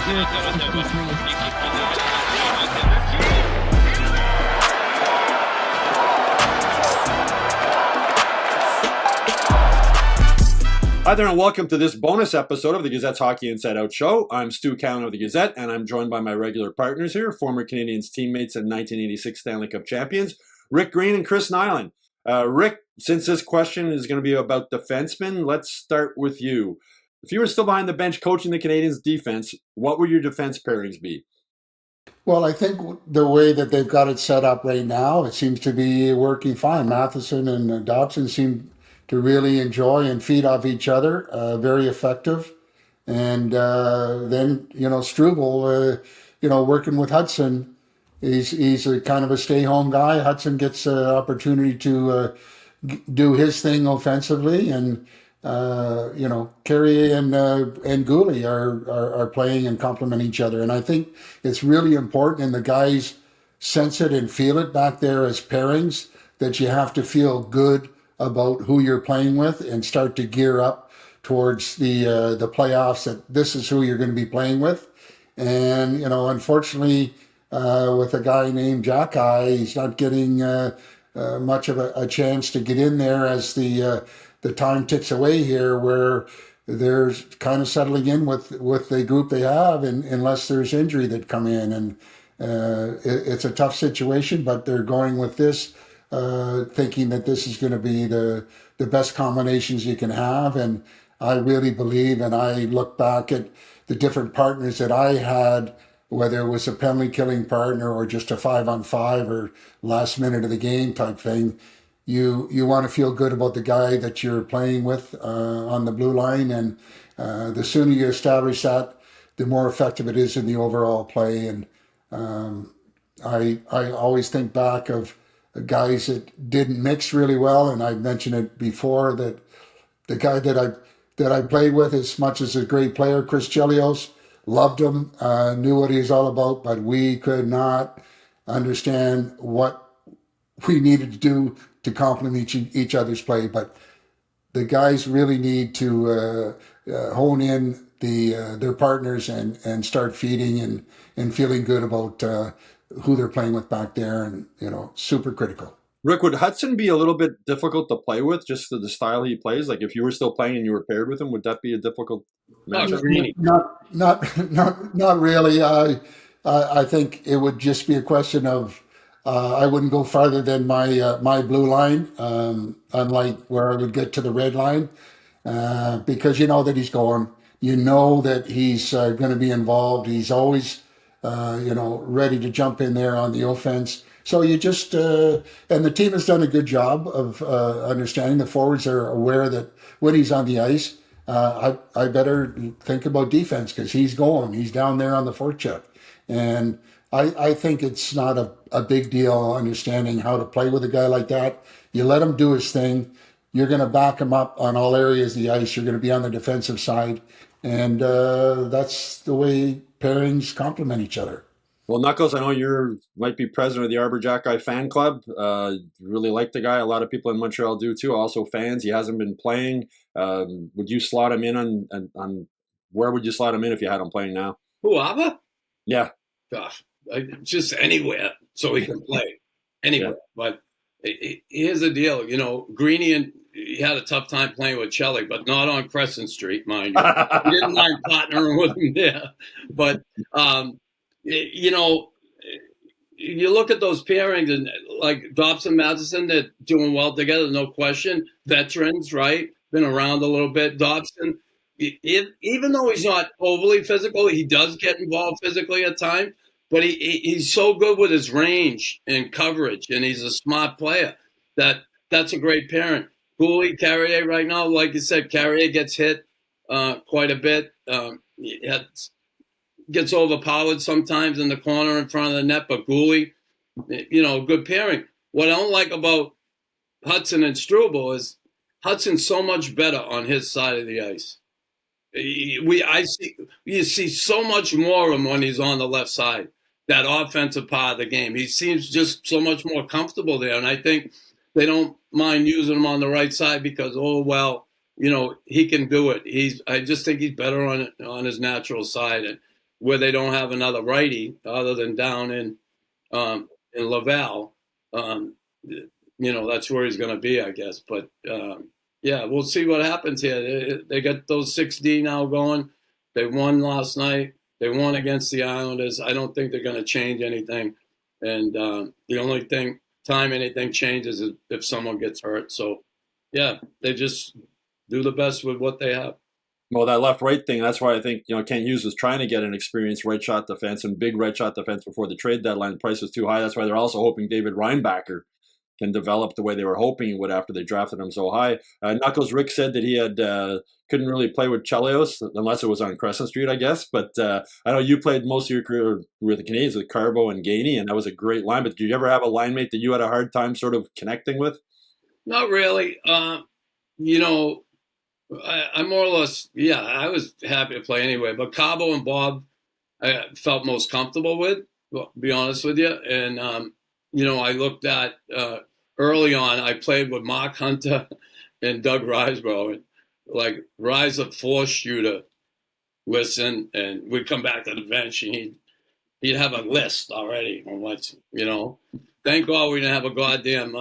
Hi there and welcome to this bonus episode of the Gazette's Hockey Inside Out Show. I'm Stu Cowan of the Gazette and I'm joined by my regular partners here, former Canadiens teammates and 1986 Stanley Cup champions, Rick Green and Chris Nilan. Rick, since this question is going to be about defensemen, let's start with you. If you were still behind the bench coaching the Canadiens defense, what would your defense pairings be? Well, I think the way that they've got it set up right now, it seems to be working fine. Matheson and Dobson seem to really enjoy and feed off each other, very effective. And then, Struble, working with Hudson, he's a kind of a stay-home guy. Hudson gets an opportunity to do his thing offensively, and Carrier and Gouli are playing and complement each other. And I think it's really important, and the guys sense it and feel it back there as pairings, that you have to feel good about who you're playing with and start to gear up towards the playoffs, that this is who you're going to be playing with. And, unfortunately, with a guy named Jacky, he's not getting much of a chance to get in there as the time ticks away here, where they're kind of settling in with the group they have, and unless there's injury that come in. And it's a tough situation, but they're going with this, thinking that this is going to be the best combinations you can have. And I really believe, and I look back at the different partners that I had, whether it was a penalty killing partner or just a 5-on-5 or last minute of the game type thing, you want to feel good about the guy that you're playing with on the blue line. And the sooner you establish that, the more effective it is in the overall play. And I always think back of guys that didn't mix really well, and I mentioned it before, that the guy that I played with, as much as a great player, Chris Chelios, loved him, knew what he was all about, but we could not understand what we needed to do to complement each other's play. But the guys really need to hone in their partners and start feeding and feeling good about who they're playing with back there, and super critical. Rick, would Hudson be a little bit difficult to play with, just the style he plays? Like, if you were still playing and you were paired with him, would that be a difficult matchup? Not really. I think it would just be a question of I wouldn't go farther than my blue line, unlike where I would get to the red line, because you know that he's going. You know that he's going to be involved. He's always ready to jump in there on the offense. So you just, and the team has done a good job of understanding. The forwards are aware that when he's on the ice, I better think about defense, because he's going. He's down there on the forecheck. And I think it's not a big deal understanding how to play with a guy like that. You let him do his thing. You're going to back him up on all areas of the ice. You're going to be on the defensive side. And that's the way pairings complement each other. Well, Knuckles, I know you might be president of the Arbor Jackeye fan club. Really like the guy. A lot of people in Montreal do too. Also fans. He hasn't been playing. Would you slot him in on where would you slot him in if you had him playing now? Who, Arbor? Yeah. Gosh, just anywhere so he can play. Anywhere. Yeah. But here's the deal. Greeny, he had a tough time playing with Chelly, but not on Crescent Street, mind you. He didn't mind partnering with him there. But, you look at those pairings, and like Dobson, Matheson, they're doing well together, no question. Veterans, right? Been around a little bit. Dobson, even though he's not overly physical, he does get involved physically at times, but he's so good with his range and coverage, and he's a smart player. That's a great pairing. Gouli, Carrier right now, like you said, Carrier gets hit quite a bit. Gets overpowered sometimes in the corner in front of the net, but Gouli, good pairing. What I don't like about Hudson and Struble is Hudson's so much better on his side of the ice. You see so much more of him when he's on the left side, that offensive part of the game. He seems just so much more comfortable there, and I think they don't mind using him on the right side because, he can do it. I just think he's better on his natural side. And where they don't have another righty other than down in Laval. That's where he's going to be, I guess. But yeah, we'll see what happens here. They got those 6D now going. They won last night. They won against the Islanders. I don't think they're going to change anything. And the only time anything changes is if someone gets hurt. So, yeah, they just do the best with what they have. Well, that left-right thing, that's why I think, Kent Hughes was trying to get an experienced right-shot defense and big right-shot defense before the trade deadline. The price was too high. That's why they're also hoping David Reinbacher can develop the way they were hoping he would after they drafted him so high. Knuckles Rick said that he had couldn't really play with Chelios unless it was on Crescent Street, I guess. But I know you played most of your career with the Canadiens with Carbo and Gainey, and that was a great line. But did you ever have a line mate that you had a hard time sort of connecting with? Not really. I more or less, I was happy to play anyway. But Cabo and Bob, I felt most comfortable with, to be honest with you. And, I looked at early on, I played with Mark Hunter and Doug Riseborough. And, Rise forced you to listen, and we'd come back to the bench, and he'd have a list already on what's, Thank God we didn't have a goddamn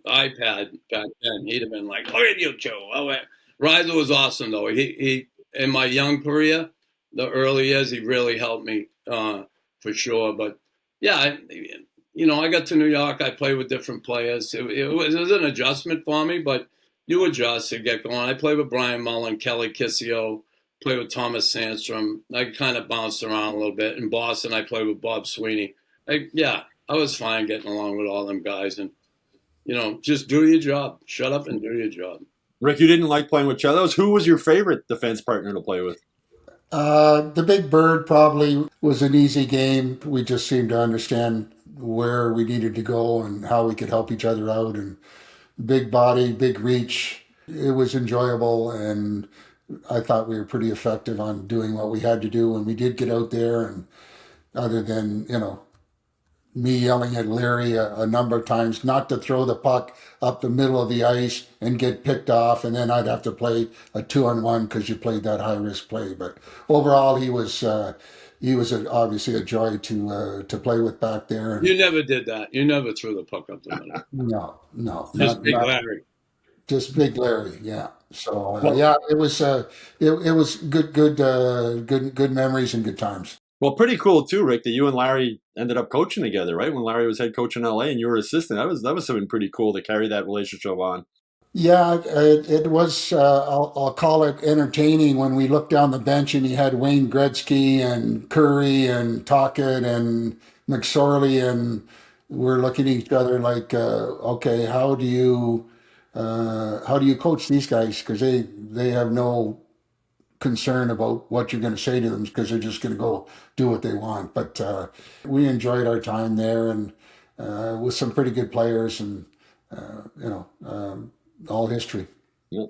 iPad back then. He'd have been like, look at you, Joe. Riser was awesome, though. He in my young career, the early years, he really helped me for sure. But, yeah, I got to New York. I played with different players. It was an adjustment for me, but you adjust and get going. I played with Brian Mullen, Kelly Kissio, played with Thomas Sandstrom. I kind of bounced around a little bit. In Boston, I played with Bob Sweeney. I was fine getting along with all them guys. And, just do your job. Shut up and do your job. Rick, you didn't like playing with Chelos. Who was your favorite defense partner to play with? The Big Bird probably was an easy game. We just seemed to understand where we needed to go and how we could help each other out. And big body, big reach. It was enjoyable, and I thought we were pretty effective on doing what we had to do when we did get out there. And other than, me yelling at Larry a number of times not to throw the puck up the middle of the ice and get picked off, and then I'd have to play a 2-on-1 because you played that high-risk play. But overall, he was obviously a joy to play with back there. You never did that. You never threw the puck up the middle. No. Just Big Larry. Just Big Larry, yeah. So it was good memories and good times. Well, pretty cool too, Rick, that you and Larry ended up coaching together, right? When Larry was head coach in LA and you were assistant, that was something pretty cool to carry that relationship on. Yeah, it was. I'll call it entertaining when we looked down the bench and he had Wayne Gretzky and Curry and Tocchet and McSorley, and we're looking at each other like, okay, how do you coach these guys? Because they have no concern about what you're going to say to them because they're just going to go do what they want. But we enjoyed our time there, and with some pretty good players, and all history. Yeah.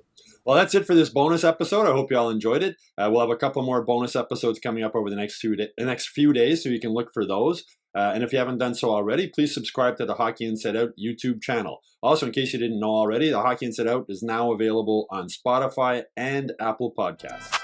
Well, that's it for this bonus episode. I hope you all enjoyed it. We'll have a couple more bonus episodes coming up over the next few days, so you can look for those. And if you haven't done so already, please subscribe to the Hockey Inside Out YouTube channel. Also, in case you didn't know already, the Hockey Inside Out is now available on Spotify and Apple Podcasts.